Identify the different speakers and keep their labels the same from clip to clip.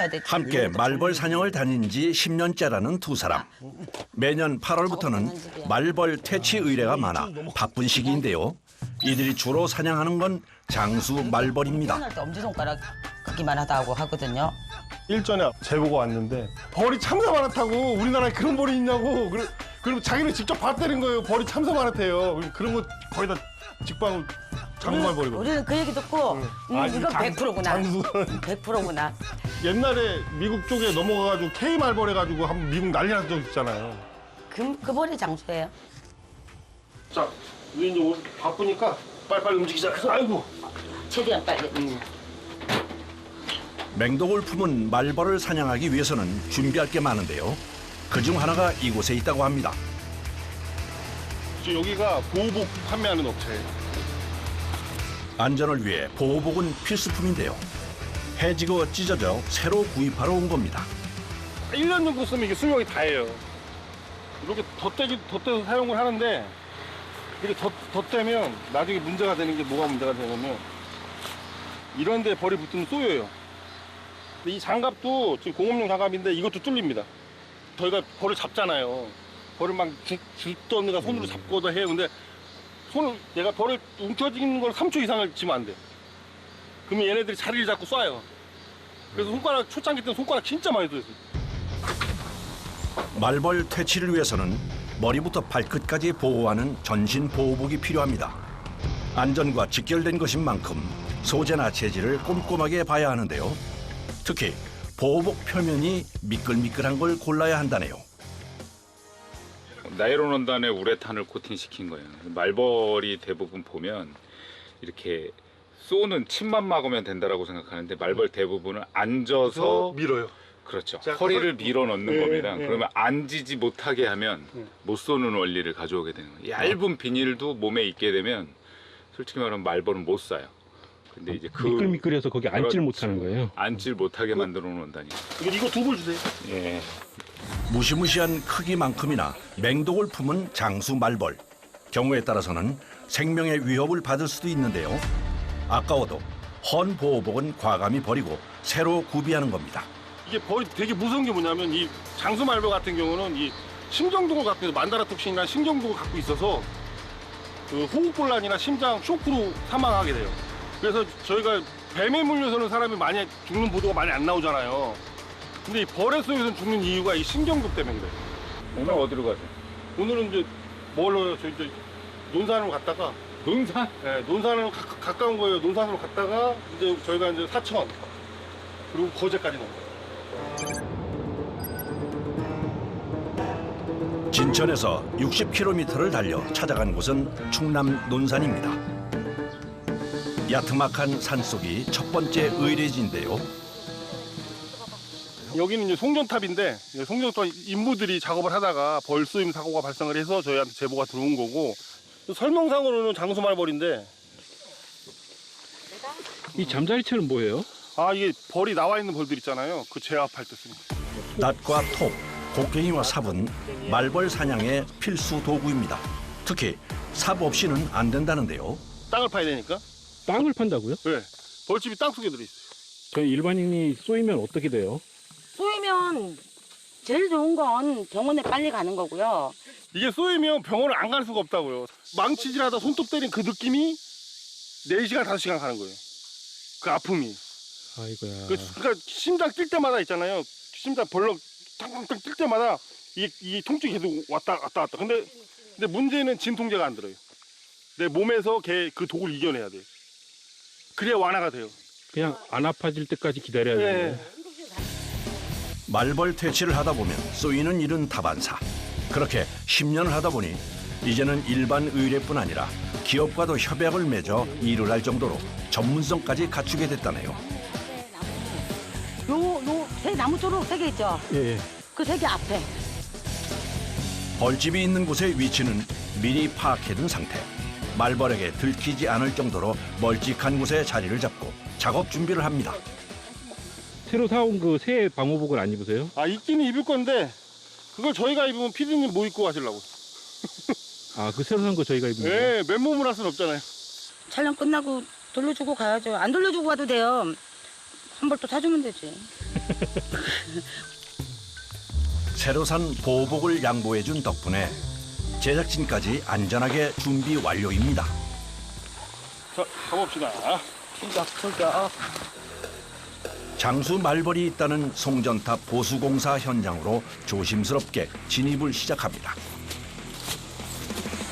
Speaker 1: 해야 돼.
Speaker 2: 함께 말벌 사냥을 다닌 지 10년째라는 두 사람. 매년 8월부터는 말벌 퇴치 의뢰가 많아 바쁜 시기인데요. 이들이 주로 사냥하는 건 장수 말벌입니다.
Speaker 1: 태어날 때 엄지손가락 크기만 하다고 하거든요.
Speaker 3: 일전에 제보가 왔는데 벌이 참새 많다고 우리나라에 그런 벌이 있냐고 그리고 자기는 직접 봤다는 거예요. 벌이 참새 많대요. 그런 거 거의 다 직방울 장수말벌이거든요.
Speaker 1: 우리는 그 얘기 듣고 이건 100%구나.
Speaker 3: 장수.
Speaker 1: 100%구나.
Speaker 3: 옛날에 미국 쪽에 넘어가가지고 K말벌 해가지고 한번 미국 난리 났던 적 있잖아요.
Speaker 1: 그 벌이 장수예요.
Speaker 3: 자, 우리 이제 오늘 바쁘니까 빨리빨리 움직이자. 아이고.
Speaker 1: 최대한 빨리.
Speaker 2: 맹독을 품은 말벌을 사냥하기 위해서는 준비할 게 많은데요. 그중 하나가 이곳에 있다고 합니다.
Speaker 3: 여기가 보호복 판매하는 업체예요.
Speaker 2: 안전을 위해 보호복은 필수품인데요. 해지고 찢어져 새로 구입하러 온 겁니다.
Speaker 3: 1년 정도 쓰면 이게 수명이 다예요. 이렇게 덧대서 사용을 하는데 이렇게 덧대면 나중에 문제가 되는 게 뭐가 문제가 되냐면 이런 데 벌이 붙으면 쏘여요. 근데 이 장갑도 지금 공업용 장갑인데 이것도 뚫립니다. 저희가 벌을 잡잖아요. 벌을 막 줍던가 손으로 잡고도 해요. 근데 얘가 벌을 움켜쥐는 걸 3초 이상을 쥐면 안 돼. 그러면 얘네들이 자리를 잡고 쏴요. 그래서 초창기 때는 손가락 진짜 많이 쏘였어요.
Speaker 2: 말벌 퇴치를 위해서는 머리부터 발끝까지 보호하는 전신 보호복이 필요합니다. 안전과 직결된 것인 만큼 소재나 재질을 꼼꼼하게 봐야 하는데요. 특히 보호복 표면이 미끌미끌한 걸 골라야 한다네요.
Speaker 4: 나일론 원단에 우레탄을 코팅시킨 거예요. 말벌이 대부분 보면 이렇게 쏘는 침만 막으면 된다라고 생각하는데 말벌 대부분은 앉아서
Speaker 3: 밀어요.
Speaker 4: 그렇죠.
Speaker 3: 자,
Speaker 4: 허리를 밀어 넣는 겁니다.
Speaker 3: 네.
Speaker 4: 그러면 앉지 못하게 하면 못 쏘는 원리를 가져오게 되는 거예요. 얇은 비닐도 몸에 있게 되면 솔직히 말하면 말벌은 못 쏴요. 근데 이제
Speaker 5: 미끌미끌해서 거기 앉질
Speaker 4: 그렇죠.
Speaker 5: 못하는 거예요.
Speaker 4: 앉질 못하게 만들어 놓은 원단이에요.
Speaker 3: 이거 2불 주세요.
Speaker 4: 예.
Speaker 2: 무시무시한 크기만큼이나 맹독을 품은 장수 말벌. 경우에 따라서는 생명의 위협을 받을 수도 있는데요. 아까워도 헌 보호복은 과감히 버리고 새로 구비하는 겁니다.
Speaker 3: 이게 벌이 되게 무서운 게 뭐냐면 이 장수말벌 같은 경우는 이 신경독을 갖고 있어서 만다라톡신이나 신경독을 갖고 있어서 그 호흡곤란이나 심장 쇼크로 사망하게 돼요. 그래서 저희가 뱀에 물려서는 사람이 많이 죽는 보도가 많이 안 나오잖아요. 근데 이 벌에 쏘여서 죽는 이유가 이 신경독 때문에 그래요.
Speaker 4: 오늘 어디로 가세요?
Speaker 3: 오늘은 이제 뭘로요? 저희 이제 논산으로 갔다가
Speaker 4: 논산?
Speaker 3: 네, 논산으로 가까운 거예요. 논산으로 갔다가 이제 저희가 이제 사천 그리고 거제까지 넘어요.
Speaker 2: 진천에서 60km를 달려 찾아간 곳은 충남 논산입니다. 야트막한 산속이 첫 번째 의뢰지인데요.
Speaker 3: 여기는 이제 송전탑인데 송전탑 인부들이 작업을 하다가 벌쏘임 사고가 발생을 해서 저희한테 제보가 들어온 거고 설명상으로는 장수말벌인데
Speaker 5: 이 잠자리채는 뭐예요?
Speaker 3: 이게 벌이 나와 있는 벌들 있잖아요. 그 제압할 때 씁니다.
Speaker 2: 낫과 톱, 곡괭이와 삽은 말벌 사냥의 필수 도구입니다. 특히 삽 없이는 안 된다는데요.
Speaker 3: 땅을 파야 되니까.
Speaker 5: 땅을 판다고요?
Speaker 3: 네. 벌집이 땅 속에 들어있어요.
Speaker 5: 저희 일반인이 쏘이면 어떻게 돼요?
Speaker 1: 쏘이면 제일 좋은 건 병원에 빨리 가는 거고요.
Speaker 3: 이게 쏘이면 병원을 안 갈 수가 없다고요. 망치질하다 손톱 때린 그 느낌이 4시간, 5시간 가는 거예요. 그 아픔이.
Speaker 5: 아이고야.
Speaker 3: 그러니까 심장 뛸 때마다 있잖아요. 심장 벌렁 탕탕탕 뛸 때마다 이 통증이 계속 왔다 갔다. 근데 문제는 진통제가 안 들어요. 내 몸에서 그 독을 이겨내야 돼요. 그래야 완화가 돼요.
Speaker 5: 그냥 안 아파질 때까지 기다려야 돼요.
Speaker 3: 네.
Speaker 2: 말벌 퇴치를 하다 보면 쏘이는 일은 다반사. 그렇게 10년을 하다 보니 이제는 일반 의뢰뿐 아니라 기업과도 협약을 맺어 일을 할 정도로 전문성까지 갖추게 됐다네요.
Speaker 1: 새 나무 초록 3개 있죠?
Speaker 5: 예.
Speaker 1: 그 3개 앞에.
Speaker 2: 벌집이 있는 곳의 위치는 미리 파악해둔 상태. 말벌에게 들키지 않을 정도로 멀찍한 곳에 자리를 잡고 작업 준비를 합니다.
Speaker 5: 새로 사온 그 새 방호복을 안 입으세요?
Speaker 3: 입기는 입을 건데 그걸 저희가 입으면 피디님 뭐 입고 가시려고.
Speaker 5: 그 새로 산 거 저희가 입는 거예요?
Speaker 3: 네, 맨몸을 할 수는 없잖아요.
Speaker 1: 촬영 끝나고 돌려주고 가야죠. 안 돌려주고 가도 돼요. 한 벌 또 사주면 되지.
Speaker 2: 새로 산 보호복을 양보해준 덕분에 제작진까지 안전하게 준비 완료입니다.
Speaker 3: 자, 가봅시다.
Speaker 1: 저기요.
Speaker 2: 장수 말벌이 있다는 송전탑 보수공사 현장으로 조심스럽게 진입을 시작합니다.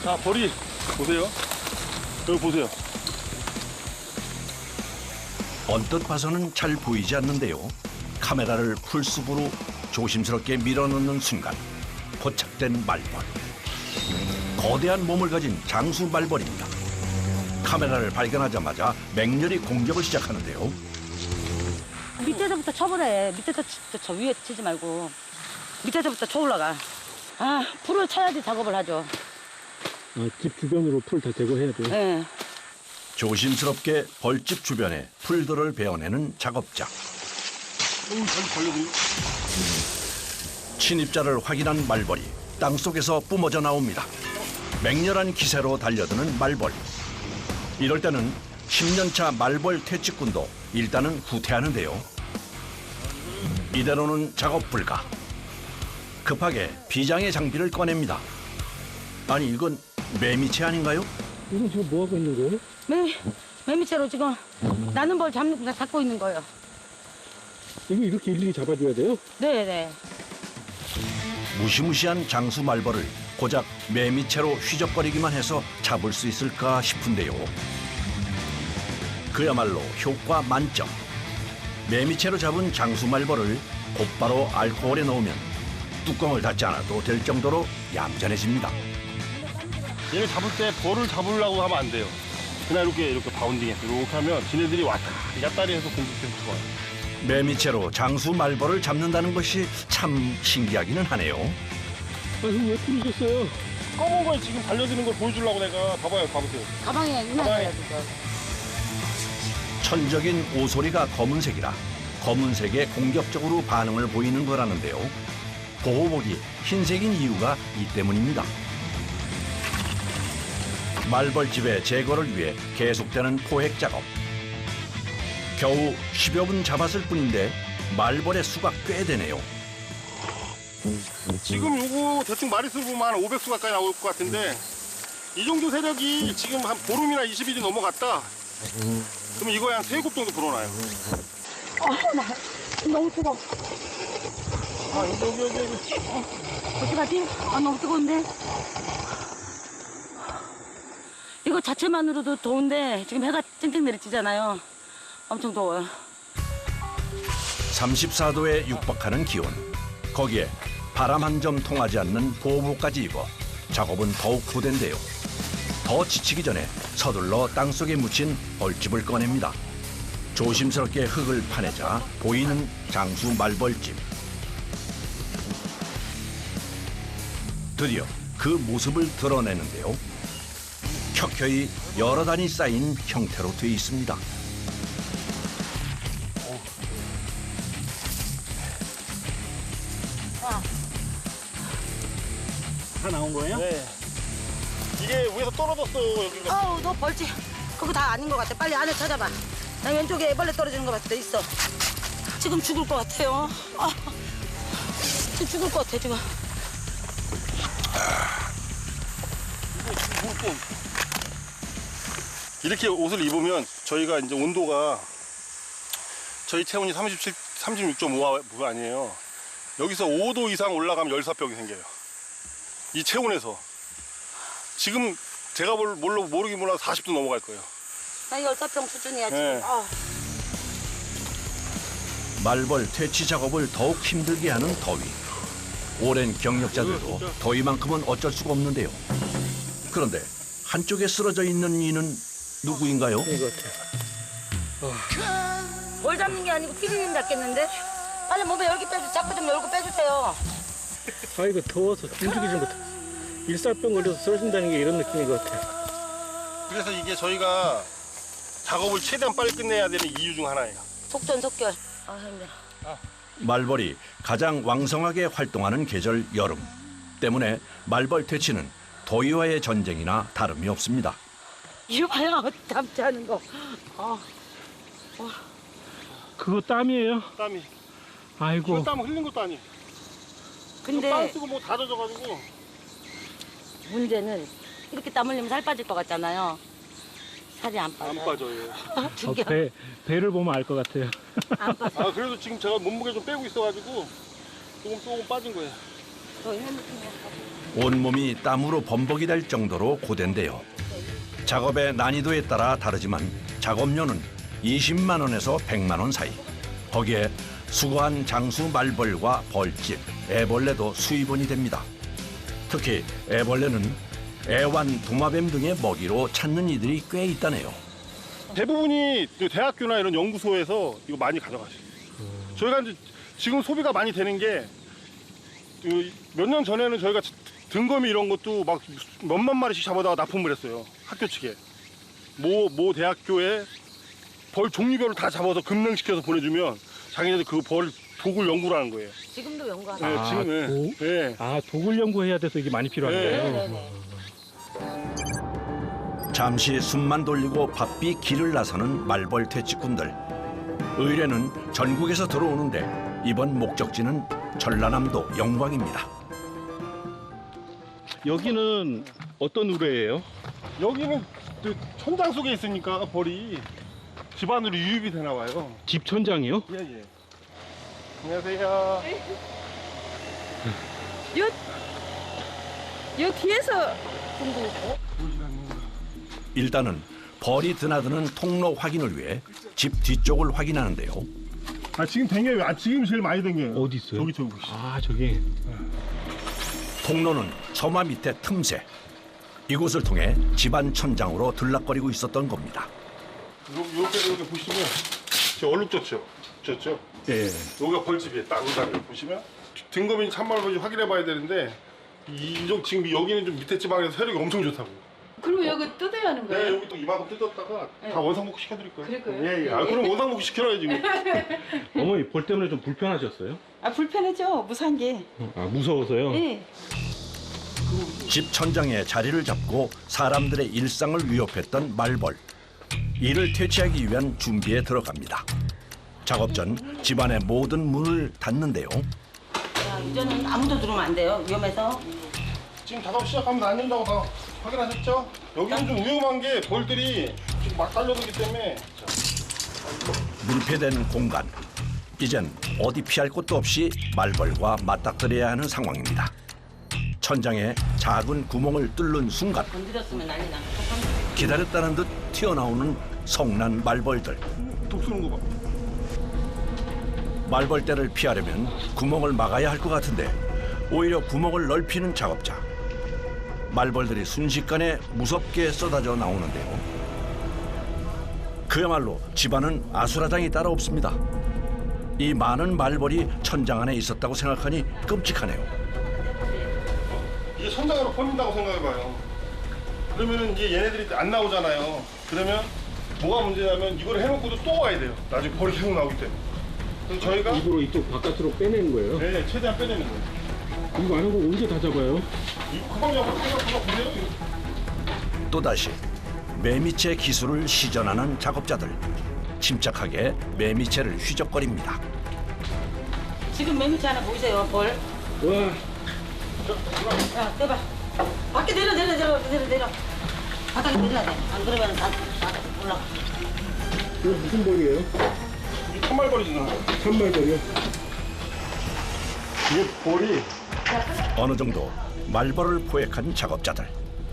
Speaker 3: 자, 벌이 보세요. 여기 보세요.
Speaker 2: 언뜻 봐서는 잘 보이지 않는데요. 카메라를 풀숲으로 조심스럽게 밀어넣는 순간 포착된 말벌. 거대한 몸을 가진 장수 말벌입니다. 카메라를 발견하자마자 맹렬히 공격을 시작하는데요.
Speaker 1: 밑에서부터 쳐보래. 밑에서 쳐 위에 치지 말고 밑에서부터 쳐 올라가. 아, 풀을 쳐야지 작업을 하죠.
Speaker 5: 집 주변으로 풀 다 제거해야 돼요.
Speaker 1: 예.
Speaker 2: 조심스럽게 벌집 주변에 풀들을 베어내는 작업자.
Speaker 3: 잘 걸려드리.
Speaker 2: 침입자를 확인한 말벌이 땅속에서 뿜어져 나옵니다. 맹렬한 기세로 달려드는 말벌. 이럴 때는 10년차 말벌 퇴치꾼도 일단은 후퇴하는데요. 이대로는 작업 불가. 급하게 비장의 장비를 꺼냅니다. 아니 이건 매미채 아닌가요?
Speaker 5: 이건 지금 뭐 하고 있는 거예요?
Speaker 1: 매미채로 지금 나는 벌 잡고 있는 거예요.
Speaker 5: 이거 이렇게 일일이 잡아줘야 돼요?
Speaker 1: 네네.
Speaker 2: 무시무시한 장수 말벌을 고작 매미채로 휘적거리기만 해서 잡을 수 있을까 싶은데요. 그야말로 효과 만점. 매미채로 잡은 장수 말벌을 곧바로 알코올에 넣으면 뚜껑을 닫지 않아도 될 정도로 얌전해집니다.
Speaker 3: 얘를 잡을 때 벌을 잡으려고 하면 안 돼요. 그냥 이렇게 바운딩해서 이렇게 하면 지네들이 왔다 갔다리 해서 공격해서 좋아요.
Speaker 2: 매미채로 장수 말벌을 잡는다는 것이 참 신기하기는 하네요.
Speaker 5: 이거 왜 풀으셨어요?
Speaker 3: 검은 거에 지금 달려드는 걸 보여주려고 내가 봐보세요.
Speaker 1: 가방에 있나요?
Speaker 2: 천적인 오소리가 검은색이라 검은색에 공격적으로 반응을 보이는 거라는데요. 보호복이 흰색인 이유가 이 때문입니다. 말벌집의 제거를 위해 계속되는 포획 작업. 겨우 10여 분 잡았을 뿐인데 말벌의 수가 꽤 되네요.
Speaker 3: 지금 요거 대충 마리수 보면 한 500수 가까이 나올 것 같은데 이 정도 세력이 지금 한 보름이나 20일이 넘어갔다. 그러면 이거에 한 3곱 정도 불어나요.
Speaker 1: 나 너무 뜨거워.
Speaker 3: 여기.
Speaker 1: 어떡하지? 너무 뜨거운데? 이거 자체만으로도 더운데 지금 해가 쨍쨍 내리쬐잖아요. 엄청 더워요.
Speaker 2: 34도에 육박하는 기온. 거기에 바람 한 점 통하지 않는 보호복까지 입어 작업은 더욱 고된데요. 더 지치기 전에 서둘러 땅속에 묻힌 벌집을 꺼냅니다. 조심스럽게 흙을 파내자 보이는 장수 말벌집. 드디어 그 모습을 드러내는데요. 켜켜이 여러 단이 쌓인 형태로 되어 있습니다.
Speaker 5: 다 나온 거예요?
Speaker 3: 네. 이게 위에서 떨어졌어 여기가.
Speaker 1: 아우, 너 벌집. 그거 다 아닌 것 같아. 빨리 안에 찾아봐. 나 왼쪽에 애벌레 떨어지는 거 봤을 때 있어. 지금 죽을 것 같아요. 지금 죽을 것 같아, 지금.
Speaker 3: 이렇게 옷을 입으면 저희가 이제 온도가 저희 체온이 36.5도 아니에요. 여기서 5도 이상 올라가면 열사병이 생겨요. 이 체온에서. 지금 제가 모르긴 몰라도 40도 넘어갈 거예요.
Speaker 1: 나 열사병 수준이야, 지금.
Speaker 3: 네.
Speaker 2: 말벌 퇴치 작업을 더욱 힘들게 하는 더위. 오랜 경력자들도 더위만큼은 어쩔 수가 없는데요. 그런데 한쪽에 쓰러져 있는 이는 누구인가요?
Speaker 5: 이거 같아.
Speaker 1: 벌 잡는 게 아니고 피디님 잡겠는데? 빨리 몸에 열기 빼주세요. 자꾸 좀 열고 빼주세요.
Speaker 5: 이거 더워서 움직이지 못해. 일사병 걸려서 쓰러진다는 게 이런 느낌인 것 같아.
Speaker 3: 그래서 이게 저희가 작업을 최대한 빨리 끝내야 되는 이유 중 하나예요.
Speaker 1: 속전속결. 힘들어.
Speaker 2: 말벌이 가장 왕성하게 활동하는 계절 여름. 때문에 말벌 퇴치는 더위와의 전쟁이나 다름이 없습니다.
Speaker 1: 이거 봐요. 담지 않은 거.
Speaker 5: 그거 땀이에요?
Speaker 3: 땀이.
Speaker 5: 아이고.
Speaker 3: 땀 흘린 것도 아니에요. 땀
Speaker 1: 근데
Speaker 3: 쓰고 뭐 다 젖어가지고.
Speaker 1: 문제는 이렇게 땀 흘리면 살 빠질 것 같잖아요. 살이 안 빠져.
Speaker 3: 안 빠져요.
Speaker 1: 죽여.
Speaker 5: 배를 보면 알 것 같아요.
Speaker 1: 안 빠져.
Speaker 3: 아 그래도 지금 제가 몸무게 좀 빼고 있어가지고 조금 빠진 거예요.
Speaker 1: 더 있는 느낌이야.
Speaker 2: 온몸이 땀으로 범벅이 될 정도로 고된데요. 작업의 난이도에 따라 다르지만 작업료는 20만 원에서 100만 원 사이. 거기에 수거한 장수 말벌과 벌집, 애벌레도 수입원이 됩니다. 특히 애벌레는 애완 도마뱀 등의 먹이로 찾는 이들이 꽤 있다네요.
Speaker 3: 대부분이 대학교나 이런 연구소에서 이거 많이 가져가시죠. 저희가 이제 지금 소비가 많이 되는 게 몇 년 전에는 저희가 등거미 이런 것도 막 몇만 마리씩 잡아다가 납품을 했어요. 학교 측에. 모 대학교에 벌 종류별로 다 잡아서 급냉시켜서 보내주면 자기네들 그 벌 독을 연구를 하는 거예요.
Speaker 1: 지금도 연구하나?
Speaker 3: 네,
Speaker 5: 아,
Speaker 3: 지금은. 네.
Speaker 5: 독을 연구해야 돼서 이게 많이 필요한데요.
Speaker 1: 네네네.
Speaker 2: 잠시 숨만 돌리고 바삐 길을 나서는 말벌 퇴치꾼들. 의뢰는 전국에서 들어오는데 이번 목적지는 전라남도 영광입니다.
Speaker 5: 여기는 어떤 우레예요?
Speaker 3: 여기는 그 천장 속에 있으니까 벌이 집 안으로 유입이 되나 봐요.
Speaker 5: 집 천장이요?
Speaker 3: 예. 안녕하세요.
Speaker 6: 요 뒤에서
Speaker 2: 일단은 벌이 드나드는 통로 확인을 위해 집 뒤쪽을 확인하는데요.
Speaker 3: 아 지금 댕겨요. 지금 제일 많이 댕겨요.
Speaker 5: 어디 있어요?
Speaker 3: 저기 보시죠.
Speaker 5: 아, 저기.
Speaker 2: 통로는 서마 밑에 틈새. 이곳을 통해 집안 천장으로 들락거리고 있었던 겁니다.
Speaker 3: 이렇게 보시면 저 얼룩 졌죠?
Speaker 5: 예.
Speaker 3: 여기가 벌집이에요. 딱 여기 보시면 등검이 참말벌집 확인해 봐야 되는데 지금 여기는 좀 밑에 지방에서 세력이 엄청 좋다고.
Speaker 6: 그리고 여기 뜯어야 하는
Speaker 3: 네,
Speaker 6: 거예요?
Speaker 3: 여기 또 이만큼 뜯었다가 다 원상복구 시켜드릴 거예요.
Speaker 6: 그럴 거예요?
Speaker 3: 예. 아, 그럼 원상복구 시켜놔야지.
Speaker 5: 어머니 벌 때문에 좀 불편하셨어요?
Speaker 6: 아 불편하죠. 무서운 게.
Speaker 5: 아, 무서워서요?
Speaker 6: 예.
Speaker 2: 집 천장에 자리를 잡고 사람들의 일상을 위협했던 말벌. 이를 퇴치하기 위한 준비에 들어갑니다. 작업 전 집안의 모든 문을 닫는데요.
Speaker 1: 야, 이제는 아무도 들어오면 안 돼요. 위험해서.
Speaker 3: 지금 작업 시작하면 안 된다고 다 확인하셨죠? 여기는 좀 위험한 게 벌들이 지금 막 달려들기 때문에.
Speaker 2: 밀폐된 공간. 이젠 어디 피할 곳도 없이 말벌과 맞닥뜨려야 하는 상황입니다. 천장에 작은 구멍을 뚫는 순간
Speaker 1: 건드렸으면 난리 나.
Speaker 2: 기다렸다는 듯 튀어나오는 성난 말벌들.
Speaker 3: 독 쏘는 거 봐.
Speaker 2: 말벌떼를 피하려면 구멍을 막아야 할 것 같은데 오히려 구멍을 넓히는 작업자. 말벌들이 순식간에 무섭게 쏟아져 나오는데요. 그야말로 집안은 아수라장이 따로 없습니다. 이 많은 말벌이 천장 안에 있었다고 생각하니 끔찍하네요.
Speaker 3: 이게 천장으로 퍼진다고 생각해봐요. 그러면은 이제 얘네들이 안 나오잖아요. 그러면 뭐가 문제냐면 이걸 해놓고도 또 와야 돼요. 나중에 벌이 계속 나오기 때문에. 그래서 저희가
Speaker 5: 입으로 이쪽 바깥으로 빼내는 거예요?
Speaker 3: 네, 최대한 빼내는 거예요.
Speaker 5: 이거 안 하고 언제 다 잡아요?
Speaker 3: 그방 잡고 생각보다 보세요.
Speaker 2: 또다시 매미채 기술을 시전하는 작업자들. 침착하게 매미채를 휘적거립니다.
Speaker 1: 지금 매미채 하나 보이세요, 벌?
Speaker 5: 와,
Speaker 1: 야, 떼봐. 밖에 내려. 바닥에 내려야 돼. 안 그러면 다 올라가.
Speaker 5: 이거 무슨 벌이에요?
Speaker 3: 이 천말벌이 지나가.
Speaker 5: 산말벌이요?
Speaker 3: 이게 벌이
Speaker 2: 어느 정도 말벌을 포획한 작업자들.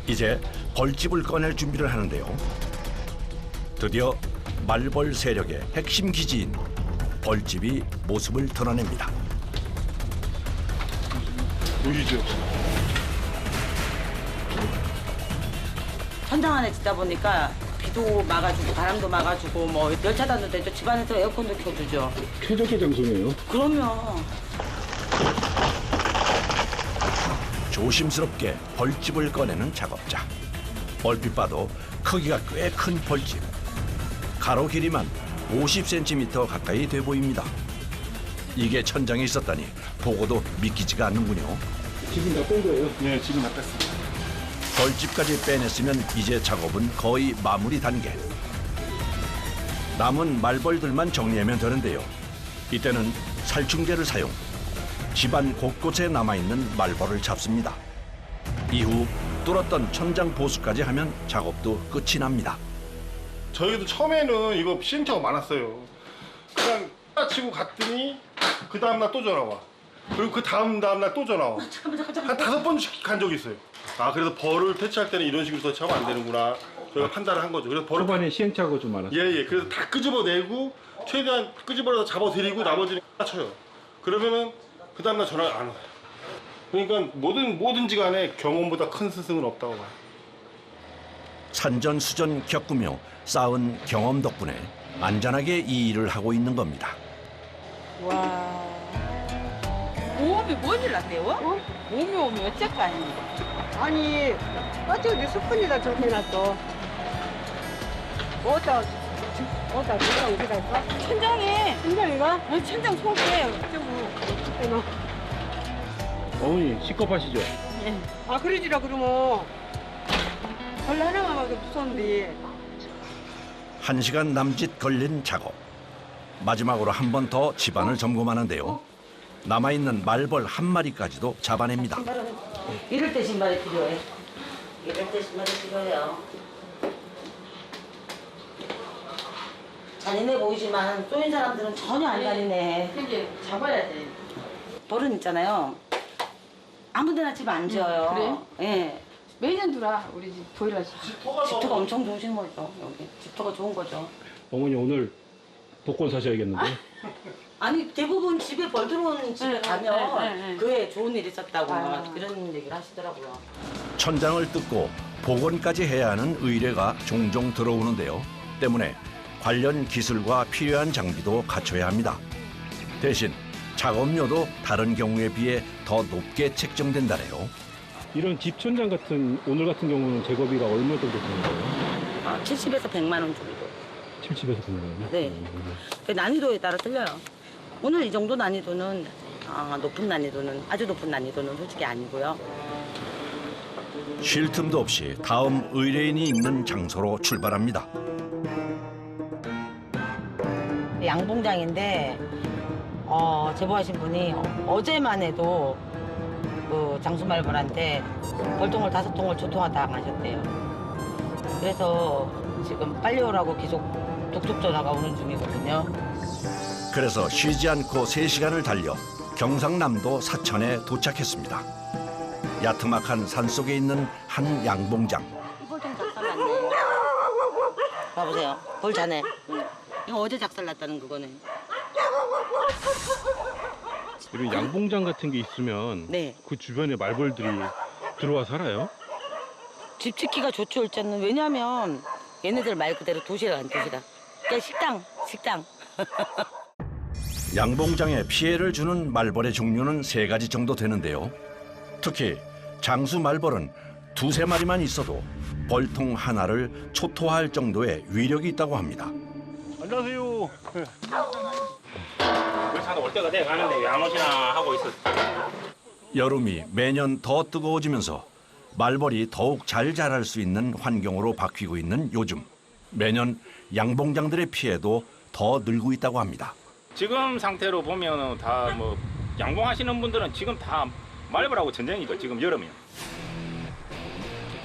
Speaker 2: 이제 벌집을 꺼낼 준비를 하는데요. 드디어 말벌 세력의 핵심 기지인 벌집이 모습을 드러냅니다.
Speaker 3: 보이죠?
Speaker 1: 천장 안에 짓다 보니까 비도 막아주고 바람도 막아주고 뭐 열차단도 되죠. 집안에서 에어컨도 켜주죠.
Speaker 5: 최적의 장소네요.
Speaker 1: 그러면
Speaker 2: 조심스럽게 벌집을 꺼내는 작업자. 얼핏 봐도 크기가 꽤 큰 벌집. 가로 길이만 50cm 가까이 돼 보입니다. 이게 천장에 있었다니 보고도 믿기지가 않는군요.
Speaker 5: 지금 다 뺀 거예요?
Speaker 3: 네, 지금 다 뺐습니다.
Speaker 2: 벌집까지 빼냈으면 이제 작업은 거의 마무리 단계. 남은 말벌들만 정리하면 되는데요. 이때는 살충제를 사용. 집안 곳곳에 남아있는 말벌을 잡습니다. 이후 뚫었던 천장 보수까지 하면 작업도 끝이 납니다.
Speaker 3: 저희도 처음에는 이거 시행착오가 많았어요. 그냥 치고 갔더니 그 다음날 또 전화 와. 그리고 그 다음날 또 전화 와. 한 5번씩 간 적이 있어요. 아, 그래서 벌을 퇴치할 때는 이런 식으로 터치하면 안 되는구나. 저희가 판단을 한 거죠. 그래서 벌을
Speaker 5: 초반에 시행착오가 좀 많았어요.
Speaker 3: 예. 그래서 다 끄집어내고 최대한 끄집어내서 잡아드리고 나머지는 쳐요. 그러면은 그 다음날 전화 안 와요. 그러니까 뭐든지 간에 경험보다 큰 스승은 없다고 봐요.
Speaker 2: 산전수전 겪으며 쌓은 경험 덕분에 안전하게 이 일을 하고 있는 겁니다.
Speaker 6: 와. 오면 뭔일 났대요? 오면 어쩔 거 아닙니까?
Speaker 7: 아니, 어쩌고 스푼이다 저렇게 놨어. 어디다 누가 어디다 했어?
Speaker 6: 천장에
Speaker 7: 신경이가?
Speaker 6: 천장 속에
Speaker 7: 어쩌고.
Speaker 5: 어머니 시겁하시죠?
Speaker 7: 아, 그러지라 그러면. 벌 하나만 하기 무서운데.
Speaker 2: 1시간 남짓 걸린 작업. 마지막으로 한 번 더 집안을 점검하는데요. 남아있는 말벌 한 마리까지도 잡아냅니다.
Speaker 1: 이럴 때 신발이 필요해. 이럴 때 신발이 필요해요. 잔인해 보이지만 쏘인 사람들은 전혀 안 잔인해.
Speaker 6: 이제 잡아야 돼.
Speaker 1: 벌은 있잖아요. 아무 데나 집 안 지어요.
Speaker 6: 그래요?
Speaker 1: 예.
Speaker 6: 매년 들어와 우리 집 보일러 집.
Speaker 1: 집터가 엄청 좋으신 거죠. 여기 집터가 좋은 거죠.
Speaker 5: 어머니 오늘 복권 사셔야겠는데.
Speaker 1: 아니 대부분 집에 벌 들어오는 집에 가면
Speaker 6: 네.
Speaker 1: 그에 좋은 일이 있었다고
Speaker 6: 아.
Speaker 1: 그런 얘기를 하시더라고요.
Speaker 2: 천장을 뜯고 복원까지 해야 하는 의뢰가 종종 들어오는데요. 때문에 관련 기술과 필요한 장비도 갖춰야 합니다. 대신 작업료도 다른 경우에 비해 더 높게 책정된다네요.
Speaker 5: 이런 집 천장 같은 오늘 같은 경우는 제거비가 얼마 정도 드는 거예요?
Speaker 1: 70에서 100만 원 정도.
Speaker 5: 70에서 100만 원이요?
Speaker 1: 네. 그 난이도에 따라 틀려요. 오늘 이 정도 난이도는 높은 난이도는 아주 높은 난이도는 솔직히 아니고요.
Speaker 2: 쉴 틈도 없이 다음 의뢰인이 있는 장소로 출발합니다.
Speaker 1: 양봉장인데 제보하신 분이 어제만 해도 그 장수말벌한테 벌통을 5통을 초토화당하셨대요. 그래서 지금 빨리 오라고 계속 독촉 전화가 오는 중이거든요.
Speaker 2: 그래서 쉬지 않고 3시간을 달려 경상남도 사천에 도착했습니다. 야트막한 산속에 있는 한 양봉장.
Speaker 1: 이 벌 좀 작살났네. 봐보세요. 벌 자네. 이거 어제 작살났다는 그거네.
Speaker 5: 이런 양봉장 같은 게 있으면
Speaker 1: 네.
Speaker 5: 그 주변에 말벌들이 들어와 살아요?
Speaker 1: 집 지키기가 좋죠, 일단은. 왜냐하면 얘네들 말 그대로 도시락 안 도시락. 그러니까 식당.
Speaker 2: 양봉장에 피해를 주는 말벌의 종류는 3가지 정도 되는데요. 특히 장수 말벌은 2-3마리만 있어도 벌통 하나를 초토화할 정도의 위력이 있다고 합니다.
Speaker 3: 안녕하세요.
Speaker 8: 산에 올 때가 돼 가는데 왜 안 오시나 하고 있었어.
Speaker 2: 여름이 매년 더 뜨거워지면서 말벌이 더욱 잘 자랄 수 있는 환경으로 바뀌고 있는 요즘 매년 양봉장들의 피해도 더 늘고 있다고 합니다.
Speaker 8: 지금 상태로 보면 다 뭐 양봉하시는 분들은 지금 다 말벌하고 전쟁이죠. 지금 여름이요.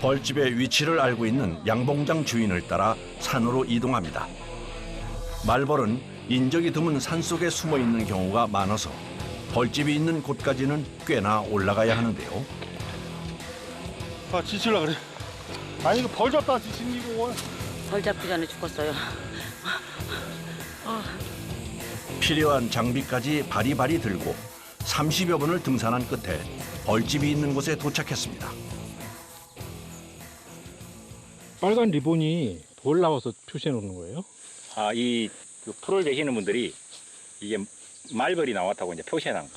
Speaker 2: 벌집의 위치를 알고 있는 양봉장 주인을 따라 산으로 이동합니다. 말벌은 인적이 드문 산속에 숨어 있는 경우가 많아서 벌집이 있는 곳까지는 꽤나 올라가야 하는데요.
Speaker 3: 아, 지치려 그래. 아니 이거 벌 잡다가 지치는 이거.
Speaker 1: 벌 잡기 전에 죽었어요.
Speaker 2: 필요한 장비까지 바리바리 들고 30여 분을 등산한 끝에 벌집이 있는 곳에 도착했습니다.
Speaker 5: 빨간 리본이 벌 나와서 표시해 놓는 거예요?
Speaker 8: 아, 이 그 풀을 베시는 분들이 이게 말벌이 나왔다고 이제 표시해 놓은 거.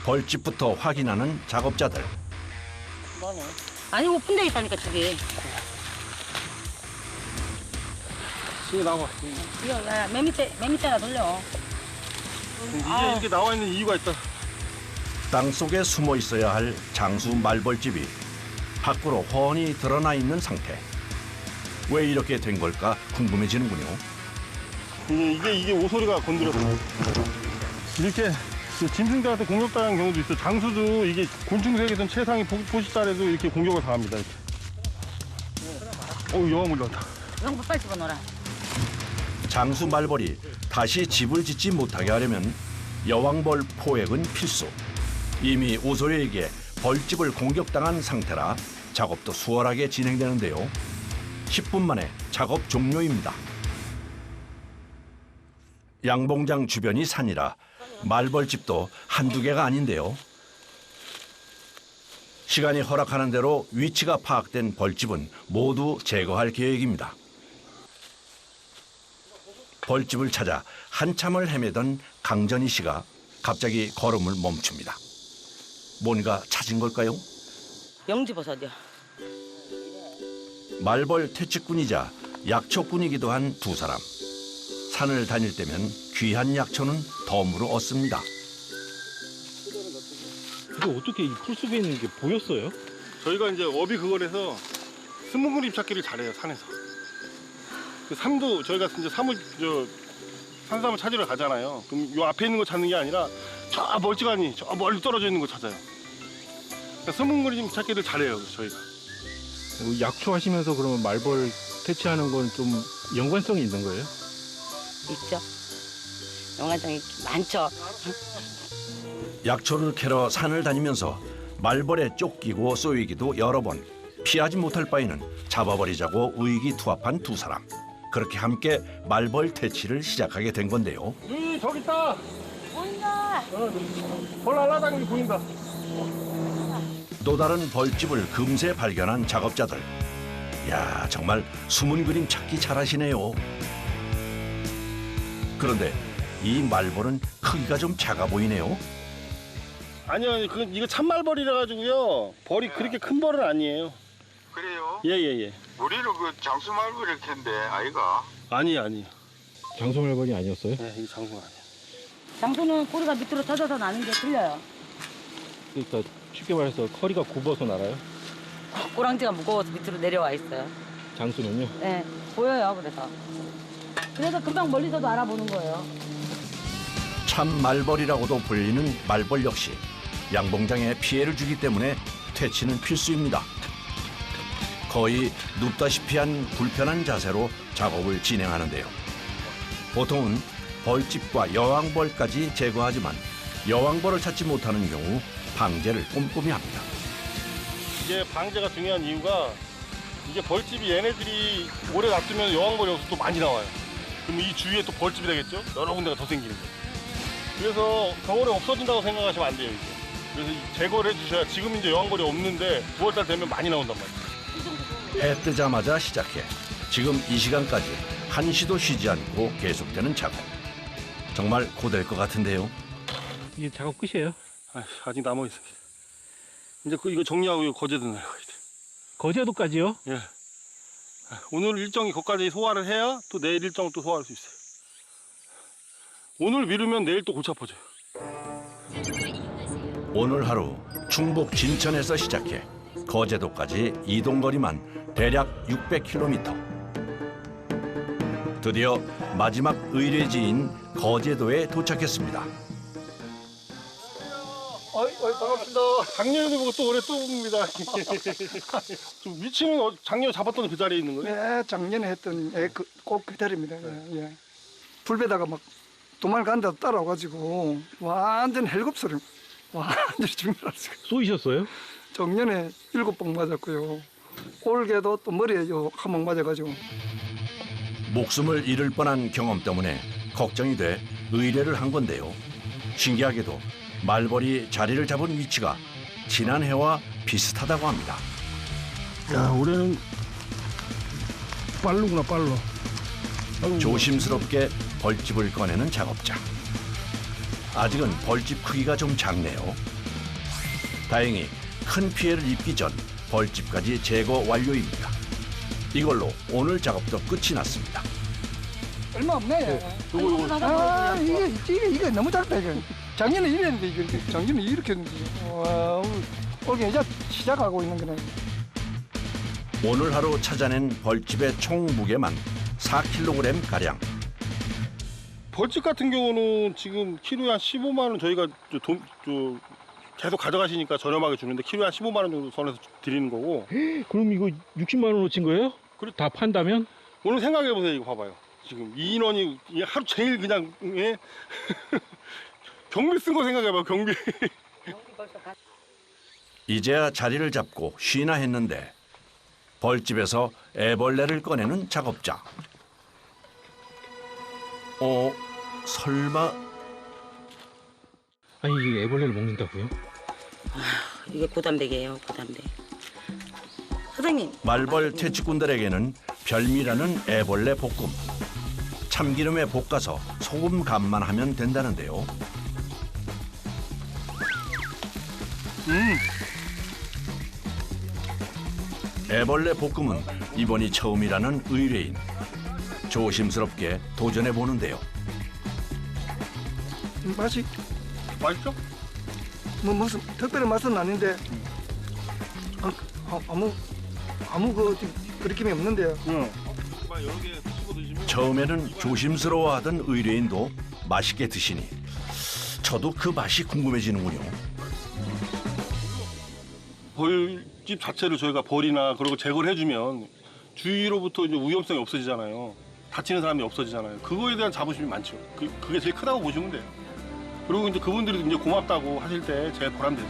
Speaker 2: 벌집부터 확인하는 작업자들.
Speaker 1: 뭐네. 아니 오픈 데 있다니까 집이.
Speaker 3: 지금 나와.
Speaker 1: 이거 야, 맨 밑에 하나 돌려.
Speaker 3: 이게 이렇게 나와 있는 이유가 있다.
Speaker 2: 땅속에 숨어 있어야 할 장수 말벌집이 밖으로 훤히 드러나 있는 상태. 왜 이렇게 된 걸까 궁금해지는군요.
Speaker 3: 이게 오소리가 건드렸어. 이렇게 그 짐승들한테 공격당한 경우도 있어. 장수도 이게 곤충 세계에서는 최상위 포식자라도 이렇게 공격을 당합니다. 이렇게. 여왕 물렸다.
Speaker 1: 영부 빨리 집어넣어라.
Speaker 2: 장수 말벌이 다시 집을 짓지 못하게 하려면 여왕벌 포획은 필수. 이미 오소리에게 벌집을 공격당한 상태라 작업도 수월하게 진행되는데요. 10분 만에 작업 종료입니다. 양봉장 주변이 산이라 말벌집도 한두 개가 아닌데요. 시간이 허락하는 대로 위치가 파악된 벌집은 모두 제거할 계획입니다. 벌집을 찾아 한참을 헤매던 강전희 씨가 갑자기 걸음을 멈춥니다. 뭔가 찾은 걸까요?
Speaker 1: 영지버섯이요.
Speaker 2: 말벌 퇴치꾼이자 약초꾼이기도 한 두 사람. 산을 다닐 때면 귀한 약초는 덤으로 얻습니다.
Speaker 5: 이거 어떻게 이 풀숲에 있는 게 보였어요?
Speaker 3: 저희가 이제 업이 그거라서 스무그림 찾기를 잘해요, 산에서. 그 삼도 저희가 이제 산삼을 찾으러 가잖아요. 그럼 요 앞에 있는 거 찾는 게 아니라 저 멀찌감이 저 멀리 떨어져 있는 거 찾아요. 그러니까 스무그림 찾기를 잘해요, 저희가.
Speaker 5: 약초 하시면서 그러면 말벌 퇴치하는 건 좀 연관성이 있는 거예요?
Speaker 1: 있죠. 연관성이 많죠.
Speaker 2: 약초를 캐러 산을 다니면서 말벌에 쫓기고 쏘이기도 여러 번. 피하지 못할 바에는 잡아버리자고 의기투합한 두 사람. 그렇게 함께 말벌 퇴치를 시작하게 된 건데요.
Speaker 3: 저기 있다.
Speaker 1: 보인다.
Speaker 3: 벌 날아다니는 게 보인다.
Speaker 2: 또 다른 벌집을 금세 발견한 작업자들. 야, 정말 숨은 그림 찾기 잘하시네요. 그런데 이 말벌은 크기가 좀 작아 보이네요.
Speaker 3: 아니요, 이거 참말벌이라 가지고요. 벌이 그렇게 큰 벌은 아니에요.
Speaker 9: 그래요?
Speaker 3: 예.
Speaker 9: 우리는 그 장수말벌일 텐데 아이가.
Speaker 3: 아니에요.
Speaker 5: 장수 말벌이 아니었어요?
Speaker 3: 네, 이게 장수가 아니에요.
Speaker 1: 장수는 꼬리가 밑으로 터져서 나는 게 틀려요.
Speaker 5: 그러니까 쉽게 말해서 커리가 굽어서 날아요?
Speaker 1: 꼬랑지가 무거워서 밑으로 내려와 있어요.
Speaker 5: 장수는요?
Speaker 1: 네, 보여요. 그래서 금방 멀리서도 알아보는 거예요.
Speaker 2: 참 말벌이라고도 불리는 말벌 역시 양봉장에 피해를 주기 때문에 퇴치는 필수입니다. 거의 눕다시피 한 불편한 자세로 작업을 진행하는데요. 보통은 벌집과 여왕벌까지 제거하지만 여왕벌을 찾지 못하는 경우 방제를 꼼꼼히 합니다.
Speaker 3: 이게 방제가 중요한 이유가 이게 벌집이 얘네들이 오래 놔두면 여왕벌이 여기서 또 많이 나와요. 그럼 이 주위에 또 벌집이 되겠죠? 여러 군데가 더 생기는 거예요. 그래서 겨울에 없어진다고 생각하시면 안 돼요, 이게. 그래서 제거를 해주셔야 지금 이제 여왕벌이 없는데 9월달 되면 많이 나온단 말이에요.
Speaker 2: 해 뜨자마자 시작해 지금 이 시간까지 한시도 쉬지 않고 계속되는 작업. 정말 고될 것 같은데요.
Speaker 5: 이게 작업 끝이에요?
Speaker 3: 아직 남아 있습니다. 이제 이거 정리하고 이거 거제도 내려가야 돼요.
Speaker 5: 거제도까지요?
Speaker 3: 예. 오늘 일정이 거기까지 소화를 해야 또 내일 일정 또 소화할 수 있어요. 오늘 미루면 내일 또 골치 아파져요.
Speaker 2: 오늘 하루 충북 진천에서 시작해 거제도까지 이동거리만 대략 600km. 드디어 마지막 의뢰지인 거제도에 도착했습니다.
Speaker 3: 반갑습니다. 작년에도 보고 또 올해 또 봅니다. 좀 위치는 작년에 잡았던 그 자리에 있는 거예요?
Speaker 10: 네, 작년에 했던 꼭 그대로입니다. 예. 불배다가 막 도망간다 따라와가지고 완전 헬겁소리 완전히 죽는다랬어요.
Speaker 5: 쏘이셨어요?
Speaker 10: 작년에 7방 맞았고요. 올게도 또 머리에 한 방 맞아가지고.
Speaker 2: 목숨을 잃을 뻔한 경험 때문에 걱정이 돼 의뢰를 한 건데요. 신기하게도 말벌이 자리를 잡은 위치가 지난해와 비슷하다고 합니다.
Speaker 3: 야, 올해는 빨르구나, 빨로.
Speaker 2: 조심스럽게 벌집을 꺼내는 작업자. 아직은 벌집 크기가 좀 작네요. 다행히 큰 피해를 입기 전 벌집까지 제거 완료입니다. 이걸로 오늘 작업도 끝이 났습니다.
Speaker 10: 얼마 없네. 이게 너무 짧다, 이거. 작년에 이랬는데, 이게. 작년에 이렇게 했는데. 와, 올게 이제 시작하고 있는 거네.
Speaker 2: 오늘 하루 찾아낸 벌집의 총 무게만 4kg가량.
Speaker 3: 벌집 같은 경우는 지금 키로에 한 15만 원 저희가 계속 가져가시니까 저렴하게 주는데 키로에 한 15만 원 정도 선에서 드리는 거고.
Speaker 5: 그럼 이거 60만 원어치인 거예요?
Speaker 3: 그래.
Speaker 5: 다 판다면?
Speaker 3: 오늘 생각해 보세요. 이거 봐봐요. 지금 이 인원이 하루 종일 그냥 예? 경비 쓴 거 생각해봐요. 경비.
Speaker 2: 이제야 자리를 잡고 쉬나 했는데 벌집에서 애벌레를 꺼내는 작업자. 설마
Speaker 5: 아니 이게 애벌레를 먹는다고요?
Speaker 1: 이게 고단백이에요, 고단백. 사장님.
Speaker 2: 말벌 퇴치꾼들에게는 별미라는 애벌레 볶음. 참기름에 볶아서 소금 간만 하면 된다는데요. 애벌레 볶음은 이번이 처음이라는 의뢰인. 조심스럽게 도전해 보는데요.
Speaker 10: 맛이
Speaker 3: 맛있죠?
Speaker 10: 뭐 무슨 특별한 맛은 아닌데 아무 그 느낌이 없는데요.
Speaker 3: 여러 개 드시고 드시면
Speaker 2: 처음에는 조심스러워하던 의뢰인도 맛있게 드시니 저도 그 맛이 궁금해지는군요.
Speaker 3: 벌집 자체를 저희가 벌이나 그런 거 제거를 해주면 주위로부터 이제 위험성이 없어지잖아요. 다치는 사람이 없어지잖아요. 그거에 대한 자부심이 많죠. 그게 제일 크다고 보시면 돼요. 그리고 이제 그분들이 이제 고맙다고 하실 때 제일 보람되죠.